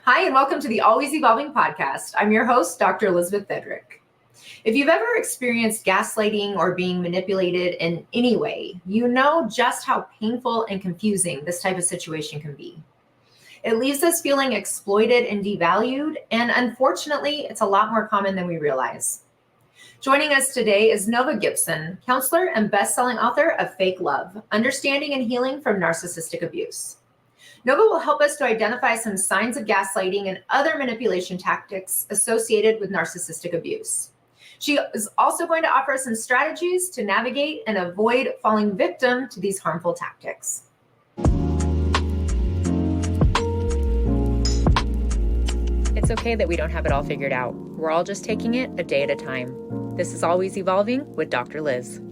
Hi, and welcome to the Always Evolving podcast. I'm your host, Dr. Elizabeth Fedrick. If you've ever experienced gaslighting or being manipulated in any way, you know just how painful and confusing this type of situation can be. It leaves us feeling exploited and devalued, and unfortunately, it's a lot more common than we realize. Joining us today is Nova Gibson, counselor and best-selling author of Fake Love, Understanding and Healing from Narcissistic Abuse. Nova will help us to identify some signs of gaslighting and other manipulation tactics associated with narcissistic abuse. She is also going to offer some strategies to navigate and avoid falling victim to these harmful tactics. It's okay that we don't have it all figured out. We're all just taking it a day at a time. This is Always Evolving with Dr. Liz.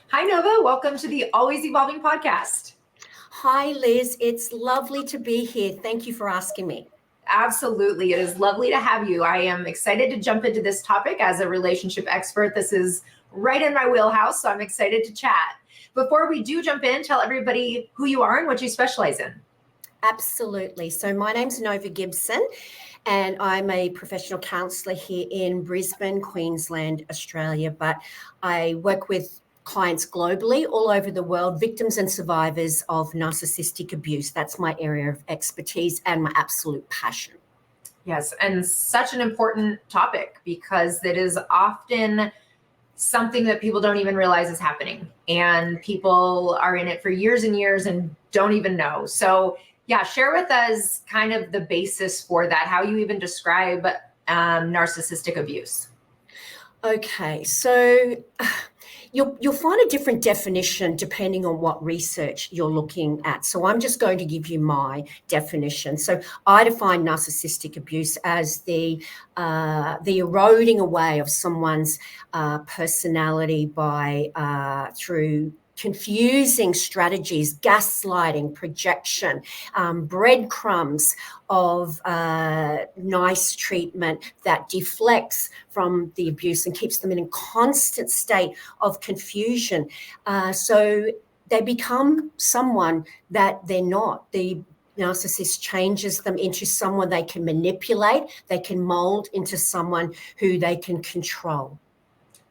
Hi, Nova. Welcome to the Always Evolving podcast. Hi, Liz. It's lovely to be here. Thank you for asking me. Absolutely. It is lovely to have you. I am excited to jump into this topic as a relationship expert. This is right in my wheelhouse, so I'm excited to chat. Before we do jump in, tell everybody who you are and what you specialize in. Absolutely. So my name's Nova Gibson, and I'm a professional counsellor here in Brisbane, Queensland, Australia, but I work with clients globally, all over the world, victims and survivors of narcissistic abuse. That's my area of expertise and my absolute passion. Yes, and such an important topic because it is often something that people don't even realize is happening. And people are in it for years and years and don't even know. So yeah, share with us kind of the basis for that, how you even describe narcissistic abuse. Okay, so you'll find a different definition depending on what research you're looking at. So I'm just going to give you my definition. So I define narcissistic abuse as the eroding away of someone's personality by through confusing strategies, gaslighting, projection, breadcrumbs of nice treatment that deflects from the abuse and keeps them in a constant state of confusion. So they become someone that they're not. The narcissist changes them into someone they can manipulate, they can mold into someone who they can control.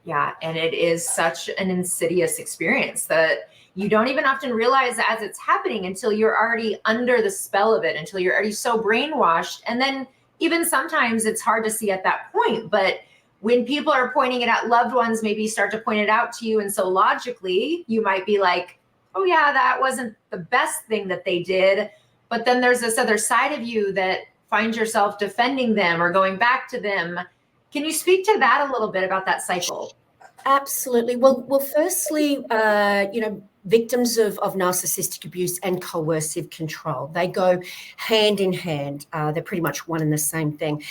Yeah, and it is such an insidious experience that you don't even often realize as it's happening until you're already under the spell of it, until you're already so brainwashed. And then even sometimes it's hard to see at that point. But when people are pointing it at loved ones, maybe start to point it out to you. And so logically, you might be like, oh yeah, that wasn't the best thing that they did. But then there's this other side of you that finds yourself defending them or going back to them. Can you speak to that a little bit about that cycle? Absolutely. Well, firstly, victims of narcissistic abuse and coercive control, they go hand in hand. They're pretty much one and the same thing.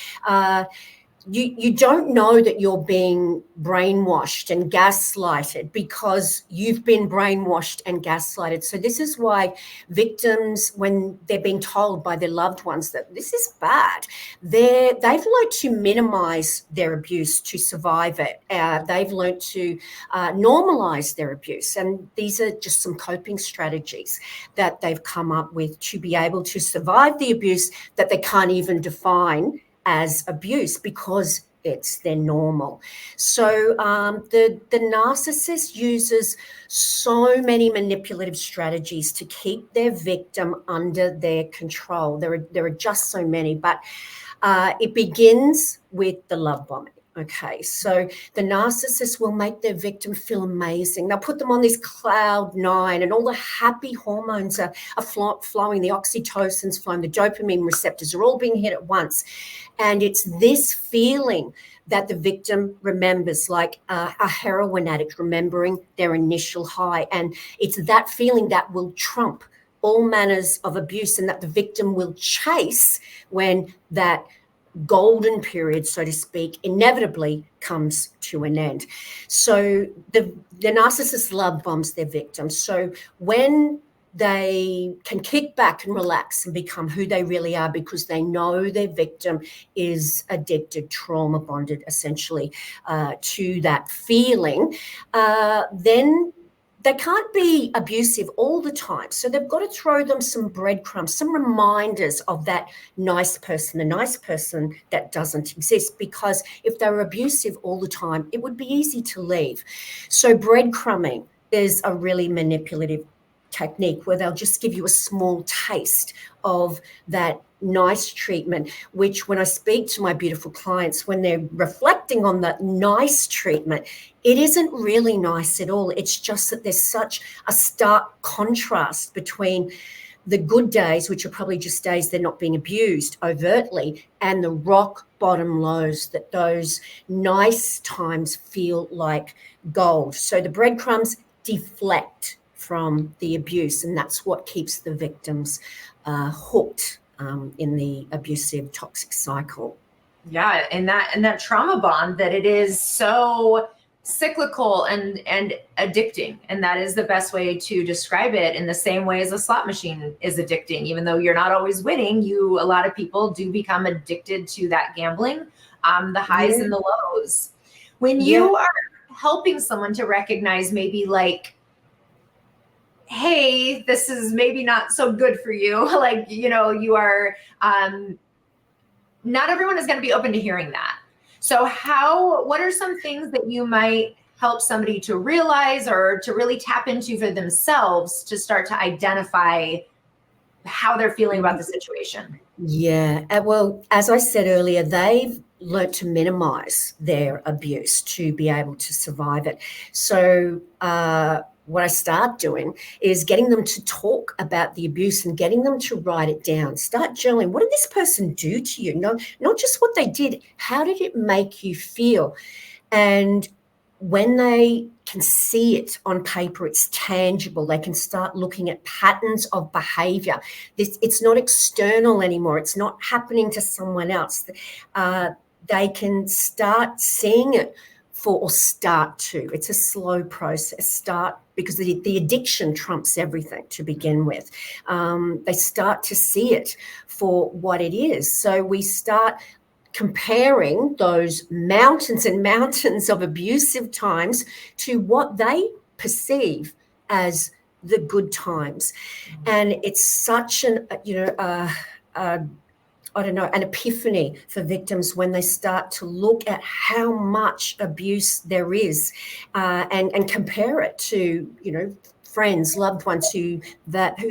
You don't know that you're being brainwashed and gaslighted because you've been brainwashed and gaslighted. So this is why victims, when they're being told by their loved ones that this is bad, they've learned to minimize their abuse to survive it. They've learned to normalize their abuse. And these are just some coping strategies that they've come up with to be able to survive the abuse that they can't even define as abuse because it's their normal. So the narcissist uses so many manipulative strategies to keep their victim under their control. There are just so many, but it begins with the love bombing. Okay, so the narcissist will make their victim feel amazing. They'll put them on this cloud nine and all the happy hormones are flowing, the oxytocin's flowing, the dopamine receptors are all being hit at once. And it's this feeling that the victim remembers, like a heroin addict remembering their initial high. And it's that feeling that will trump all manners of abuse and that the victim will chase when that golden period, so to speak, inevitably comes to an end. So the narcissist love bombs their victims. So when they can kick back and relax and become who they really are because they know their victim is addicted, trauma bonded essentially to that feeling, then they can't be abusive all the time. So they've got to throw them some breadcrumbs, some reminders of that nice person, the nice person that doesn't exist. Because if they were abusive all the time, it would be easy to leave. So breadcrumbing is a really manipulative technique where they'll just give you a small taste of that nice treatment, which when I speak to my beautiful clients, when they're reflecting on that nice treatment, it isn't really nice at all. It's just that there's such a stark contrast between the good days, which are probably just days they're not being abused overtly, and the rock bottom lows, that those nice times feel like gold. So the breadcrumbs deflect from the abuse, and that's what keeps the victims hooked in the abusive toxic cycle. Yeah, and that trauma bond, that it is so cyclical and addicting, and that is the best way to describe it. In the same way as a slot machine is addicting, even though you're not always winning, a lot of people do become addicted to that gambling, the highs and the lows. When you are helping someone to recognize maybe like, hey, this is maybe not so good for you. Like, you are, not everyone is going to be open to hearing that. So what are some things that you might help somebody to realize or to really tap into for themselves to start to identify how they're feeling about the situation? Yeah. Well, as I said earlier, they've learnt to minimize their abuse to be able to survive it. So, what I start doing is getting them to talk about the abuse and getting them to write it down. Start journaling. What did this person do to you? No, not just what they did. How did it make you feel? And when they can see it on paper, it's tangible. They can start looking at patterns of behavior. It's not external anymore. It's not happening to someone else. They can start seeing it it's a slow process. Because the addiction trumps everything to begin with. They start to see it for what it is. So we start comparing those mountains and mountains of abusive times to what they perceive as the good times. And it's such an epiphany for victims when they start to look at how much abuse there is, and compare it to, friends, loved ones who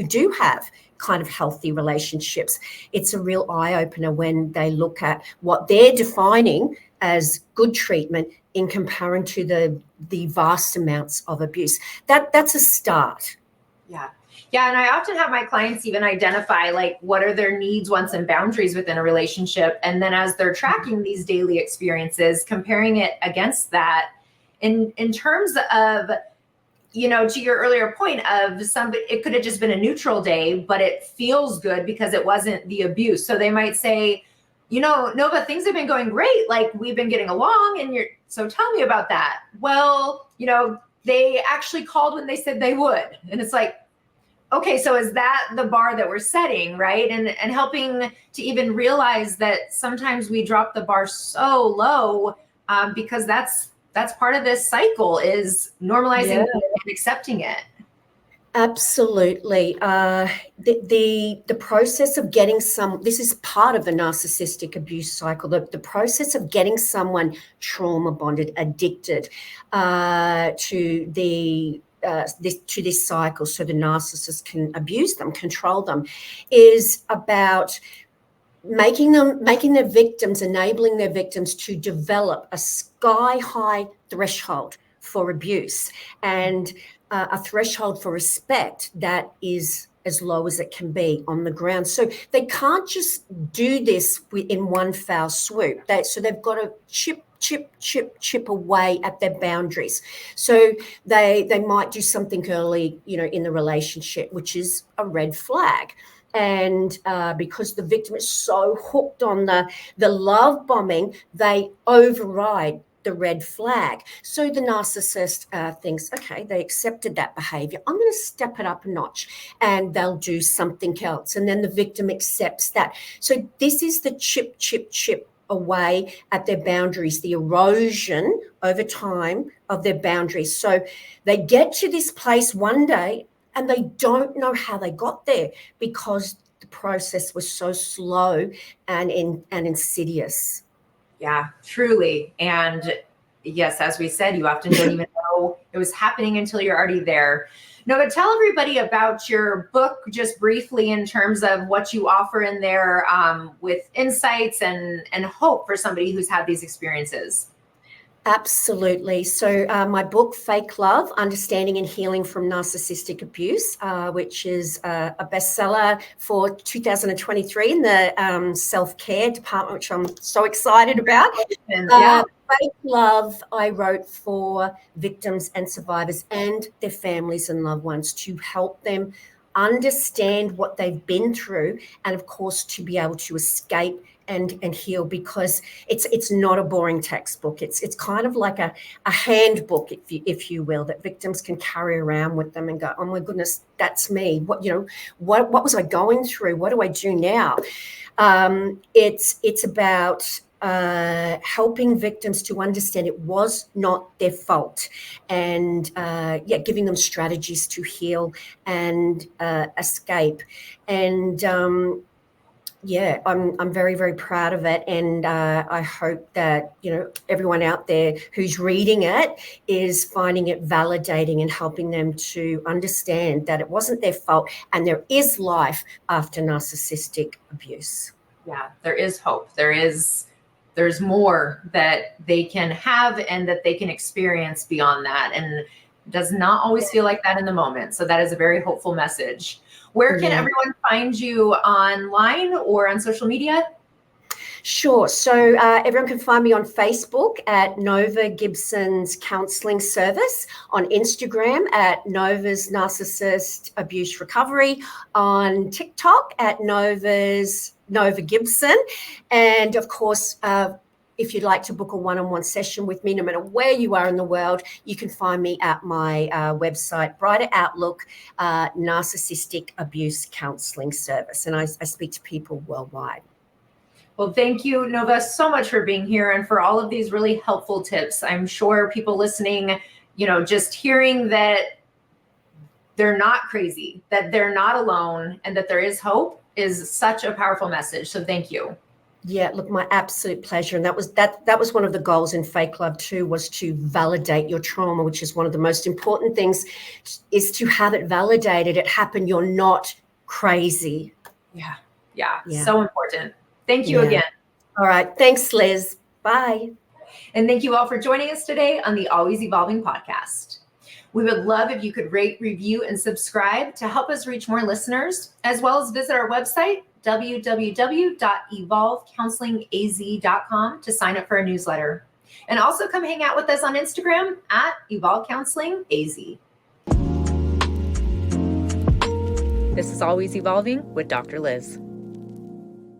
do have kind of healthy relationships. It's a real eye-opener when they look at what they're defining as good treatment in comparing to the vast amounts of abuse. That's a start. Yeah. Yeah. And I often have my clients even identify like what are their needs, wants, and boundaries within a relationship. And then as they're tracking these daily experiences, comparing it against that in terms of, to your earlier point of it could have just been a neutral day, but it feels good because it wasn't the abuse. So they might say, Nova, things have been going great. Like we've been getting along so tell me about that. Well, they actually called when they said they would. And it's like, okay, so is that the bar that we're setting, right? And helping to even realize that sometimes we drop the bar so low because that's part of this cycle, is normalizing and accepting it. Absolutely. The process of getting this is part of the narcissistic abuse cycle, the process of getting someone trauma bonded, addicted to this cycle so the narcissist can abuse them, control them, is about enabling their victims to develop a sky-high threshold for abuse and a threshold for respect that is as low as it can be on the ground. So they can't just do this in one foul swoop. So they've got to chip away at their boundaries. So they might do something early, in the relationship, which is a red flag. And because the victim is so hooked on the love bombing, they override the red flag. So the narcissist thinks, okay, they accepted that behavior. I'm going to step it up a notch, and they'll do something else. And then the victim accepts that. So this is the chip away at their boundaries, the erosion over time of their boundaries. So they get to this place one day and they don't know how they got there because the process was so slow and insidious. Yeah, truly. And yes, as we said, you often don't even know it was happening until you're already there. Nova, tell everybody about your book just briefly in terms of what you offer in there with insights and hope for somebody who's had these experiences. Absolutely. So my book, Fake Love, Understanding and Healing from Narcissistic Abuse, which is a bestseller for 2023 in the self-care department, which I'm so excited about. Fake Love, I wrote for victims and survivors and their families and loved ones to help them understand what they've been through and, of course, to be able to escape and heal, because it's not a boring textbook. It's kind of like a handbook, if you will, that victims can carry around with them and go, oh my goodness, that's me. What was I going through? What do I do now? It's about helping victims to understand it was not their fault, and giving them strategies to heal and escape. And I'm very, very proud of it. And I hope that, everyone out there who's reading it is finding it validating and helping them to understand that it wasn't their fault and there is life after narcissistic abuse. Yeah, there is hope. There's more that they can have and that they can experience beyond that. And it does not always feel like that in the moment. So that is a very hopeful message. Where can everyone find you online or on social media? Sure. So everyone can find me on Facebook at Nova Gibson's Counselling Service, on Instagram at Nova's Narcissist Abuse Recovery, on TikTok at Nova Gibson, and of course, if you'd like to book a one-on-one session with me, no matter where you are in the world, you can find me at my website, Brighter Outlook, Narcissistic Abuse Counselling Service. And I speak to people worldwide. Well, thank you, Nova, so much for being here and for all of these really helpful tips. I'm sure people listening, just hearing that they're not crazy, that they're not alone, and that there is hope is such a powerful message. So thank you. Yeah, look, my absolute pleasure. And that was one of the goals in Fake Love too, was to validate your trauma, which is one of the most important things, is to have it validated. It happened. You're not crazy. Yeah. So important. Thank you again. All right. Thanks, Liz. Bye. And thank you all for joining us today on the Always Evolving podcast. We would love if you could rate, review, and subscribe to help us reach more listeners, as well as visit our website, www.evolvecounselingaz.com, to sign up for a newsletter. And also come hang out with us on Instagram at evolvecounselingaz. This is Always Evolving with Dr. Liz.